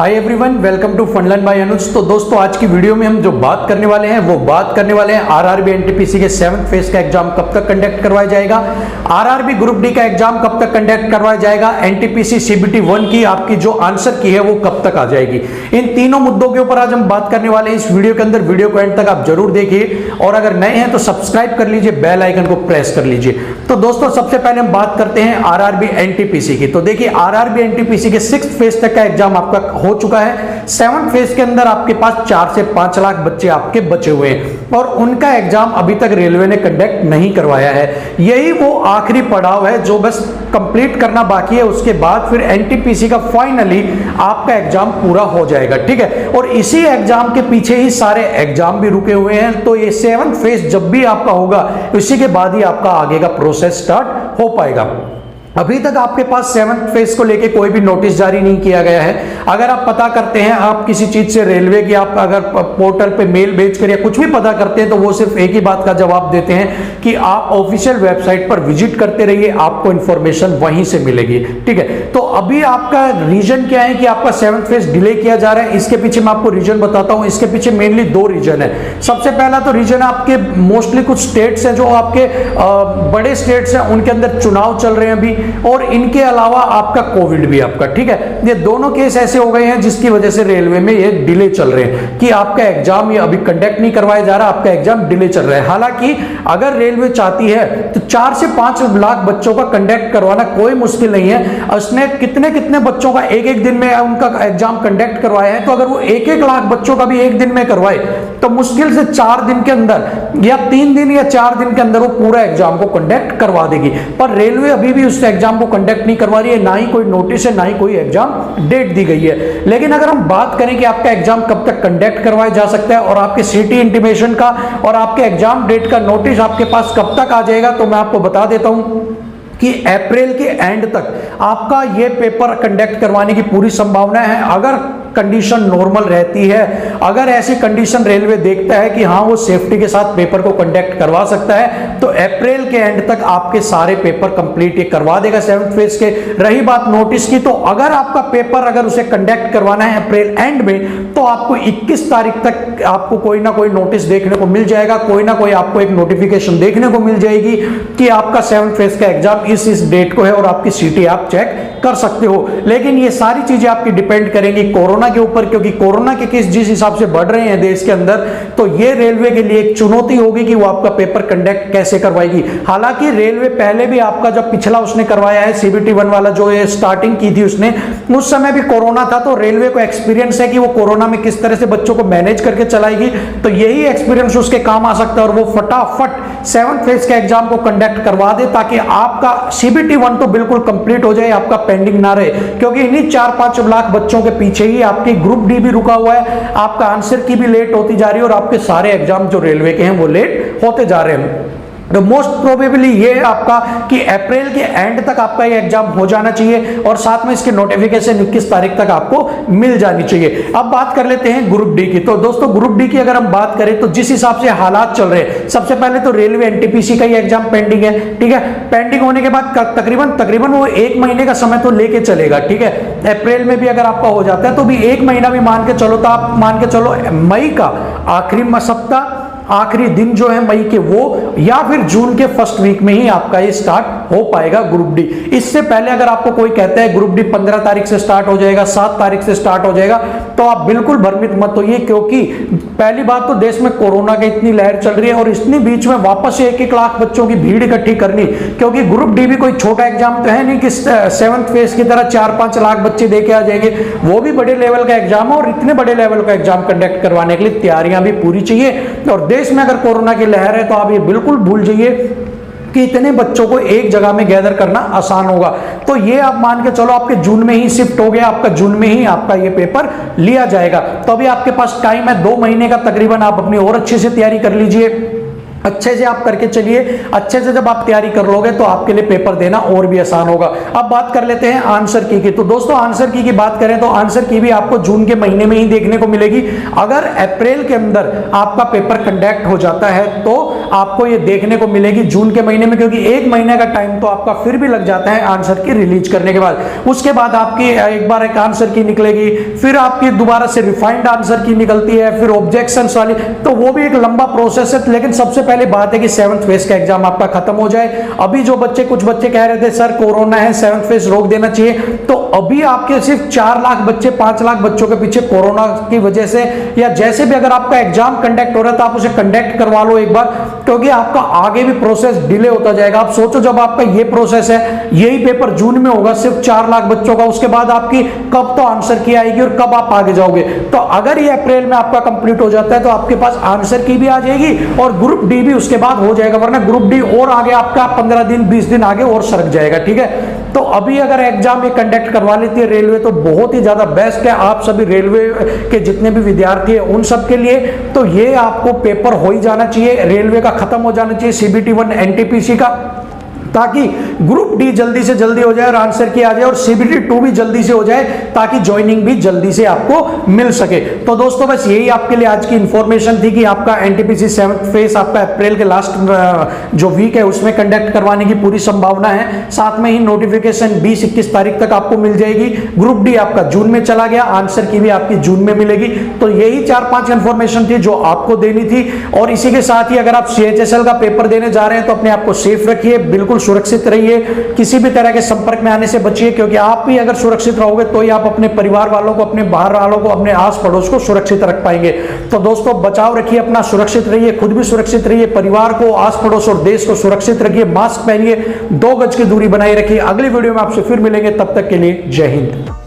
Hi everyone, welcome to Funlearn by Anuj. तो दोस्तों आज की वीडियो में हम जो बात करने वाले हैं वो बात करने वाले हैं आरआरबी एनटीपीसी के 7th फेज का एग्जाम कब तक कंडक्ट करवाया जाएगा, आरआरबी ग्रुप डी का एग्जाम कब तक कंडक्ट करवाया जाएगा, एनटीपीसी सीबीटी 1 की आपकी जो आंसर की है वो कब तक आ जाएगी। इन तीनों मुद्दों के ऊपर आज हम बात करने वाले हैं इस वीडियो के अंदर। वीडियो को एंड तक आप जरूर देखिए और अगर नए हैं तो सब्सक्राइब कर लीजिए, बेल आइकन को प्रेस कर लीजिए। तो दोस्तों सबसे पहले हम बात करते हैं आरआरबी एनटीपीसी की। तो देखिए आरआरबी एनटीपीसी के 6th फेज तक का एग्जाम आपका हो चुका है। 7th फेज के अंदर आपके पास 4 से 5 लाख बच्चे आपके बचे हुए हैं और उनका एग्जाम अभी तक रेलवे ने कंडक्ट नहीं करवाया है। यही वो आखिरी पड़ाव है जो बस कंप्लीट करना बाकी है, उसके बाद फिर एनटीपीसी का फाइनली आपका एग्जाम पूरा हो जाएगा। ठीक है, और इसी एग्जाम के पीछे ही सारे एग्जाम भी रुके हुए हैं। तो ये 7th फेज जब भी आपका होगा इसी के बाद ही आपका आगे का प्रोसेस स्टार्ट हो पाएगा। अभी तक आपके पास 7th फेज को लेके कोई भी नोटिस जारी नहीं किया गया है। अगर आप पता करते हैं, आप किसी चीज से रेलवे की आप अगर पोर्टल पे मेल भेजकर या कुछ भी पता करते हैं तो वो सिर्फ एक ही बात का जवाब देते हैं कि आप ऑफिशियल वेबसाइट पर विजिट करते रहिए, आपको इंफॉर्मेशन वहीं से मिलेगी। ठीक है, तो अभी आपका रीजन क्या है कि आपका 7th फेज डिले किया जा रहा है। इसके पीछे मैं आपको रीजन बताता हूं। इसके पीछे मेनली 2 रीजन है। सबसे पहला तो रीजन आपके मोस्टली कुछ स्टेट्स हैं जो आपके बड़े स्टेट्स हैं, उनके अंदर चुनाव चल रहे हैं अभी, और इनके अलावा आपका कोविड भी आपका। ठीक है, ये दोनों केस ऐसे हो गए हैं जिसकी वजह से रेलवे में ये डिले चल रहे हैं कि आपका एग्जाम ये अभी कंडक्ट नहीं करवाया जा रहा, आपका एग्जाम डिले चल रहा है। हालांकि अगर रेलवे चाहती है तो 4 से 5 लाख बच्चों का कंडक्ट करवाना कोई मुश्किल नहीं है। उसने कितने बच्चों का एक दिन में उनका एग्जाम कंडक्ट करवाया है, तो अगर वो 1 लाख बच्चों का भी एक दिन में करवाए तो मुश्किल से 4 दिन के अंदर या 3 दिन या 4 दिन के अंदर वो पूरा एग्जाम को कंडक्ट करवा देगी। पर रेलवे अभी भी उस एग्जाम को कंडक्ट नहीं करवा रही है, ना ही कोई नोटिस है, ना ही कोई एग्जाम डेट दी गई है। लेकिन अगर हम बात करें कि आपका एग्जाम कब तक कंडक्ट करवाया जा सकता है और आपके सिटी इंटीमेशन का और आपके एग्जाम डेट का नोटिस आपके पास कब तक आ जाएगा, तो मैं आपको बता देता हूं कि अप्रैल के एंड तक आपका ये पेपर कंडक्ट करवाने की पूरी संभावना है। अगर कंडीशन नॉर्मल रहती है, अगर ऐसी कंडीशन रेलवे देखता है कि हाँ वो सेफ्टी के साथ पेपर को कंडक्ट करवा सकता है, तो अप्रैल के एंड तक आपके सारे पेपर कंप्लीट ये करवा देगा 7th फेज के। रही बात नोटिस की, तो अगर आपका पेपर अगर उसे कंडक्ट करवाना है अप्रैल एंड में, तो आपको 21 तारीख तक आपको कोई ना कोई नोटिस देखने को मिल जाएगा, कोई ना कोई आपको एक नोटिफिकेशन देखने को मिल जाएगी कि आपका 7th फेज का एग्जाम इस डेट को है और आपकी सीटी आप चेक कर सकते हो। लेकिन ये सारी चीजें आपकी डिपेंड करेंगी कोरोना के ऊपर, क्योंकि कोरोना के केस जिस हिसाब से बढ़ रहे हैं देश के अंदर, तो ये रेलवे के लिए एक चुनौती होगी कि वो आपका पेपर कंडक्ट कैसे करवाएगी। हालांकि रेलवे पहले भी आपका जब पिछला उसने करवाया है सीबीटी 1 वाला जो ये स्टार्टिंग की थी उसने, उस समय भी कोरोना था, तो रेलवे को एक्सपीरियंस है कि वो कोरोना में किस तरह से बच्चों को मैनेज करके चलाएगी। तो यही एक्सपीरियंस उसके काम आ सकता है और वो फटाफट 7th फेज के एग्जाम को कंडक्ट करवा दे ताकि आपका सीबीटी 1 तो बिल्कुल कंप्लीट हो जाए, आपका पेंडिंग ना रहे। क्योंकि इन्हीं 4-5 लाख बच्चों के पीछे ही आपकी ग्रुप डी भी रुका हुआ है, आपका आंसर की भी लेट होती जा रही है और आपके सारे एग्जाम जो रेलवे के हैं वो लेट होते जा रहे हैं। तो मोस्ट प्रोबेबली ये है आपका कि अप्रैल के एंड तक आपका ये एग्जाम हो जाना चाहिए और साथ में इसके नोटिफिकेशन 21 तारीख तक आपको मिल जानी चाहिए। अब बात कर लेते हैं ग्रुप डी की। तो दोस्तों ग्रुप डी की अगर हम बात करें तो जिस हिसाब से हालात चल रहे हैं, सबसे पहले तो रेलवे एनटीपीसी का ही एग्जाम पेंडिंग है। ठीक है, पेंडिंग होने के बाद तकरीबन वो 1 महीने का समय तो लेके चलेगा। ठीक है, अप्रैल में भी अगर आपका हो जाता है तो भी 1 महीना भी मान के चलो, तो आप मान के चलो मई का आखिरी सप्ताह, आखिरी दिन जो है मई के वो, या फिर जून के फर्स्ट वीक में ही आपका ये स्टार्ट हो पाएगा ग्रुप डी। इससे पहले अगर आपको कोई कहता है ग्रुप डी 15 तारीख से स्टार्ट हो जाएगा, 7 तारीख से स्टार्ट हो जाएगा, तो आप बिल्कुल भ्रमित मत होइए। क्योंकि पहली बात तो देश में कोरोना की इतनी लहर चल रही है और इतनी बीच में वापस से 1-1 लाख बच्चों की भीड़ इकट्ठी करनी, क्योंकि ग्रुप डी भी कोई छोटा एग्जाम तो है नहीं कि 7th फेज की तरह 4-5 लाख बच्चे देके आ जाएंगे। वो भी बड़े लेवल का एग्जाम है और इतने बड़े लेवल का एग्जाम कंडक्ट करवाने के लिए तैयारियां भी पूरी चाहिए। और देश में अगर कोरोना की लहर है तो आप ये बिल्कुल भूल जाइए कि इतने बच्चों को एक जगह में गैदर करना आसान होगा। तो ये आप मान के चलो आपके जून में ही शिफ्ट हो गया, आपका जून में ही आपका ये पेपर लिया जाएगा। तो अभी आपके पास टाइम है 2 महीने का तकरीबन, आप अपनी और अच्छे से तैयारी कर लीजिए। अच्छे से आप करके चलिए। अच्छे से जब आप तैयारी कर लोगे तो आपके लिए पेपर देना और भी आसान होगा। अब बात कर लेते हैं आंसर की तो दोस्तों आंसर की बात करें तो आंसर की भी आपको जून के महीने में ही देखने को मिलेगी। अगर अप्रैल के अंदर आपका पेपर कंडक्ट हो जाता है तो आपको ये देखने को मिलेगी जून के महीने में, क्योंकि एक महीने का टाइम तो आपका फिर भी लग जाता है आंसर की रिलीज करने के बाद। उसके बाद आपकी एक बार एक आंसर की निकलेगी, फिर आपकी दोबारा से रिफाइंड आंसर की निकलती है, फिर ऑब्जेक्शंस वाली, तो वो भी एक लंबा प्रोसेस है। लेकिन सबसे पहले बात है कि 7th फेज का एग्जाम आपका खत्म हो जाए। अभी जो बच्चे, कुछ बच्चे कह रहे थे सर कोरोना है 7th फेज रोक देना चाहिए, तो अभी आपके सिर्फ 4 लाख बच्चे, 5 लाख बच्चों के पीछे कोरोना की वजह से या जैसे भी अगर आपका एग्जाम कंडक्ट हो रहा है तो आप उसे कंडक्ट करवा लो एक बार, क्योंकि आपका आगे भी प्रोसेस डिले होता जाएगा। आप सोचो जब आपका ये प्रोसेस है, यही पेपर जून में होगा सिर्फ 4 लाख बच्चों का, उसके बाद आपकी कब तो आंसर की आएगी और कब आप आगे जाओगे। तो अगर ये अप्रैल में आपका कंप्लीट हो जाता है तो आपके पास आंसर की भी आ जाएगी और ग्रुप डी भी उसके बाद हो जाएगा, वरना ग्रुप डी और आगे आपका 15 दिन 20 दिन आगे और सरक जाएगा। ठीक है, तो अभी अगर एग्जाम ये कंडक्ट करवा लेती है रेलवे तो बहुत ही ज्यादा बेस्ट है आप सभी रेलवे के जितने भी विद्यार्थी हैं उन सब के लिए। तो ये आपको पेपर हो ही जाना चाहिए, रेलवे का खत्म हो जाना चाहिए, CBT 1 NTPC का, ताकि ग्रुप डी जल्दी से जल्दी हो जाए और आंसर की आ जाए, और CBT 2 भी जल्दी से हो जाए ताकि ज्वाइनिंग भी जल्दी से आपको मिल सके। तो दोस्तों बस यही आपके लिए आज की इंफॉर्मेशन थी कि आपका NTPC 7th फेज आपका अप्रैल के लास्ट जो वीक है उसमें कंडक्ट करवाने की पूरी संभावना है। साथ में ही नोटिफिकेशन 20-21 तारीख तक आपको मिल जाएगी। ग्रुप डी आपका जून में चला गया, आंसर की भी आपकी जून में मिलेगी। तो यही 4-5 इंफॉर्मेशन थी जो आपको देनी थी। और इसी के साथ ही अगर आप CHSL का पेपर देने जा रहे हैं तो अपने आप को सेफ रखिए, बिल्कुल सुरक्षित रहिए, किसी भी तरह के संपर्क में आने से बचिए, क्योंकि आप भी अगर सुरक्षित रहोगे तो ही आप अपने परिवार वालों को, अपने बाहर वालों को, अपने आस पड़ोस को सुरक्षित रख पाएंगे। तो दोस्तों बचाव रखिए अपना, सुरक्षित रहिए, खुद भी सुरक्षित रहिए, परिवार को, आस पड़ोस और देश को सुरक्षित रखिए, मास्क पहनिए, 2 गज की दूरी बनाए रखिए। अगली वीडियो में आपसे फिर मिलेंगे, तब तक के लिए जय हिंद।